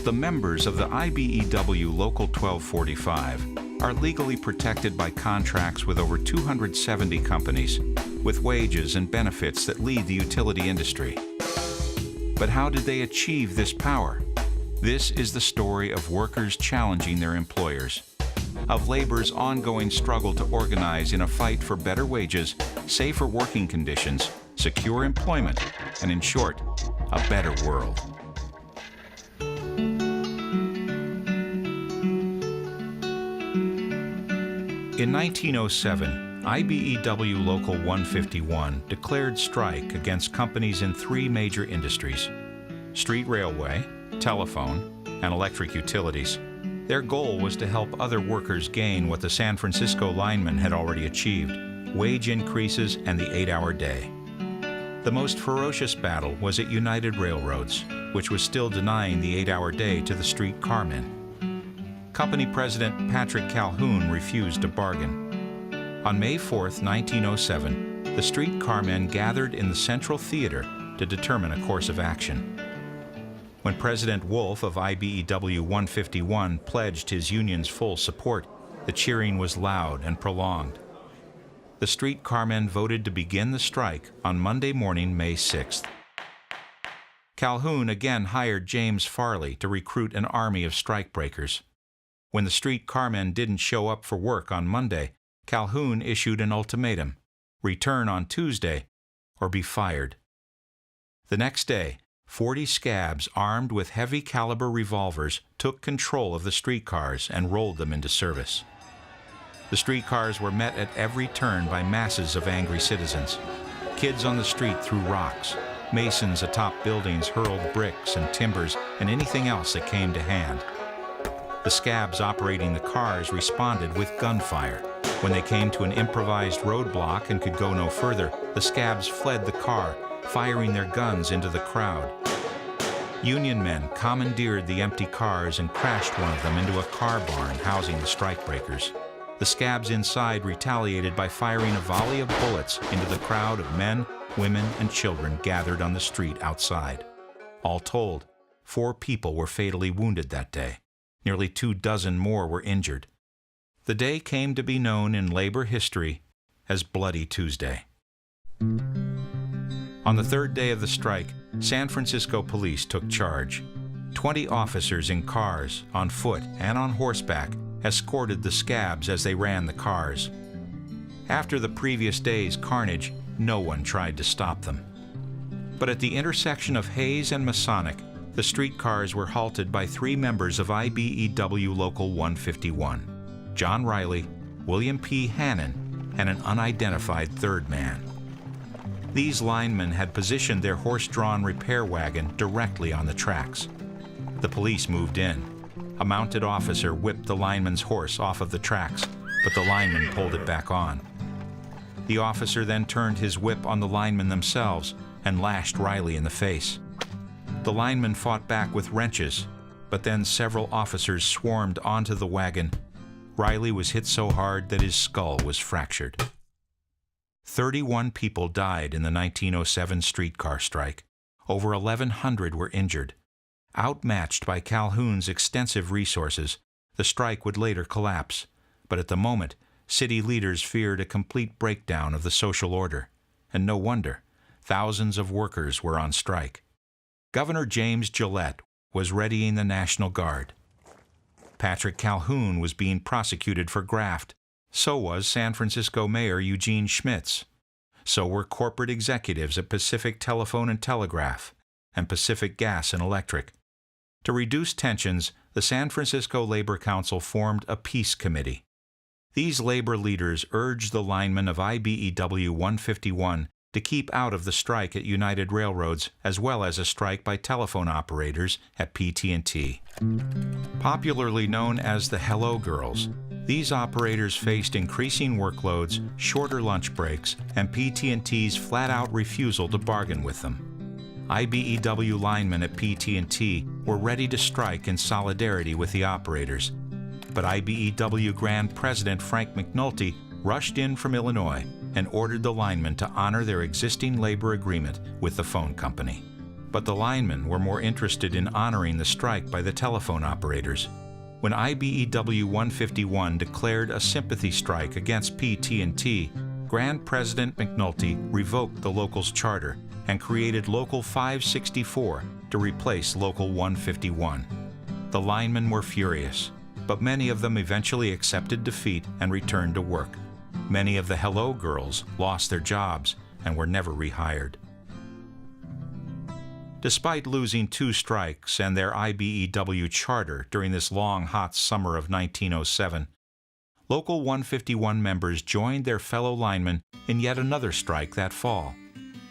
The members of the IBEW Local 1245 are legally protected by contracts with over 270 companies, with wages and benefits that lead the utility industry. But how did they achieve this power? This is the story of workers challenging their employers, of labor's ongoing struggle to organize in a fight for better wages, safer working conditions, secure employment, and in short, a better world. In 1907, IBEW Local 151 declared strike against companies in three major industries: street railway, telephone, and electric utilities. Their goal was to help other workers gain what the San Francisco linemen had already achieved: wage increases and the 8-hour day. The most ferocious battle was at United Railroads, which was still denying the 8-hour day to the street carmen. Company President Patrick Calhoun refused to bargain. On May 4, 1907, the street carmen gathered in the Central Theater to determine a course of action. When President Wolf of IBEW 151 pledged his union's full support, the cheering was loud and prolonged. The street carmen voted to begin the strike on Monday morning, May 6th. Calhoun again hired James Farley to recruit an army of strikebreakers. When the street carmen didn't show up for work on Monday, Calhoun issued an ultimatum: return on Tuesday or be fired. The next day, 40 scabs armed with heavy caliber revolvers took control of the streetcars and rolled them into service. The streetcars were met at every turn by masses of angry citizens. Kids on the street threw rocks. Masons atop buildings hurled bricks and timbers and anything else that came to hand. The scabs operating the cars responded with gunfire. When they came to an improvised roadblock and could go no further, the scabs fled the car, firing their guns into the crowd. Union men commandeered the empty cars and crashed one of them into a car barn housing the strikebreakers. The scabs inside retaliated by firing a volley of bullets into the crowd of men, women, and children gathered on the street outside. All told, 4 people were fatally wounded that day. Nearly 24 more were injured. The day came to be known in labor history as Bloody Tuesday. On the third day of the strike, San Francisco police took charge. 20 officers in cars, on foot, and on horseback escorted the scabs as they ran the cars. After the previous day's carnage, no one tried to stop them. But at the intersection of Hayes and Masonic, the streetcars were halted by 3 members of IBEW Local 151, John Riley, William P. Hannon, and an unidentified third man. These linemen had positioned their horse-drawn repair wagon directly on the tracks. The police moved in. A mounted officer whipped the lineman's horse off of the tracks, but the lineman pulled it back on. The officer then turned his whip on the linemen themselves and lashed Riley in the face. The lineman fought back with wrenches, but then several officers swarmed onto the wagon. Riley was hit so hard that his skull was fractured. 31 people died in the 1907 streetcar strike. Over 1,100 were injured. Outmatched by Calhoun's extensive resources, the strike would later collapse, but at the moment, city leaders feared a complete breakdown of the social order. And no wonder, thousands of workers were on strike. Governor James Gillette was readying the National Guard. Patrick Calhoun was being prosecuted for graft. So was San Francisco Mayor Eugene Schmitz. So were corporate executives at Pacific Telephone and Telegraph and Pacific Gas and Electric. To reduce tensions, the San Francisco Labor Council formed a peace committee. These labor leaders urged the linemen of IBEW 151 to keep out of the strike at United Railroads, as well as a strike by telephone operators at PT&T. Popularly known as the Hello Girls, these operators faced increasing workloads, shorter lunch breaks, and PT&T's flat-out refusal to bargain with them. IBEW linemen at PT&T were ready to strike in solidarity with the operators, but IBEW Grand President Frank McNulty rushed in from Illinois and ordered the linemen to honor their existing labor agreement with the phone company. But the linemen were more interested in honoring the strike by the telephone operators. When IBEW 151 declared a sympathy strike against PT&T, Grand President McNulty revoked the local's charter and created Local 564 to replace Local 151. The linemen were furious, but many of them eventually accepted defeat and returned to work. Many of the Hello Girls lost their jobs and were never rehired. Despite losing 2 strikes and their IBEW charter during this long, hot summer of 1907, Local 151 members joined their fellow linemen in yet another strike that fall.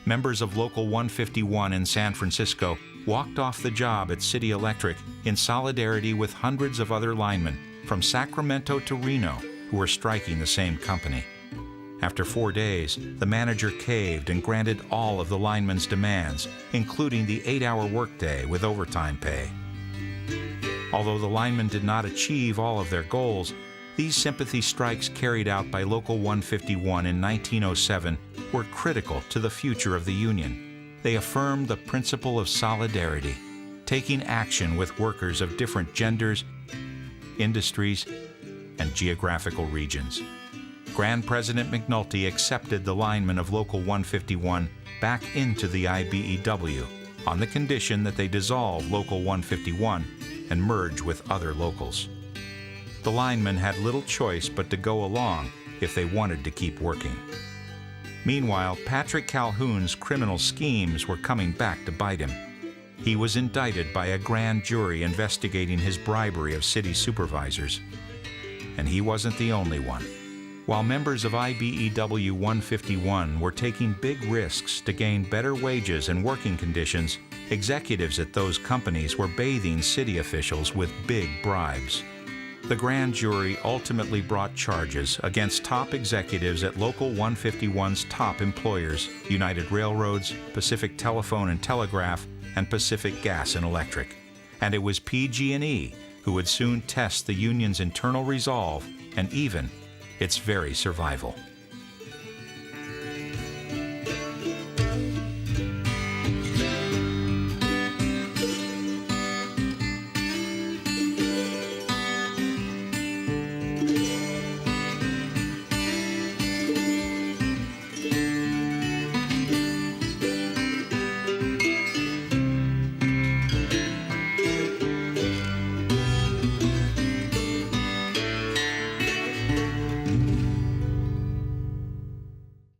Members of Local 151 in San Francisco walked off the job at City Electric in solidarity with hundreds of other linemen from Sacramento to Reno who were striking the same company. After 4 days, the manager caved and granted all of the linemen's demands, including the 8-hour workday with overtime pay. Although the linemen did not achieve all of their goals, these sympathy strikes carried out by Local 151 in 1907 were critical to the future of the union. They affirmed the principle of solidarity, taking action with workers of different genders, industries, and geographical regions. Grand President McNulty accepted the linemen of Local 151 back into the IBEW on the condition that they dissolve Local 151 and merge with other locals. The linemen had little choice but to go along if they wanted to keep working. Meanwhile, Patrick Calhoun's criminal schemes were coming back to bite him. He was indicted by a grand jury investigating his bribery of city supervisors. And he wasn't the only one. While members of IBEW 151 were taking big risks to gain better wages and working conditions, executives at those companies were bathing city officials with big bribes. The grand jury ultimately brought charges against top executives at Local 151's top employers, United Railroads, Pacific Telephone and Telegraph, and Pacific Gas and Electric. And it was PG&E who would soon test the union's internal resolve and even its very survival.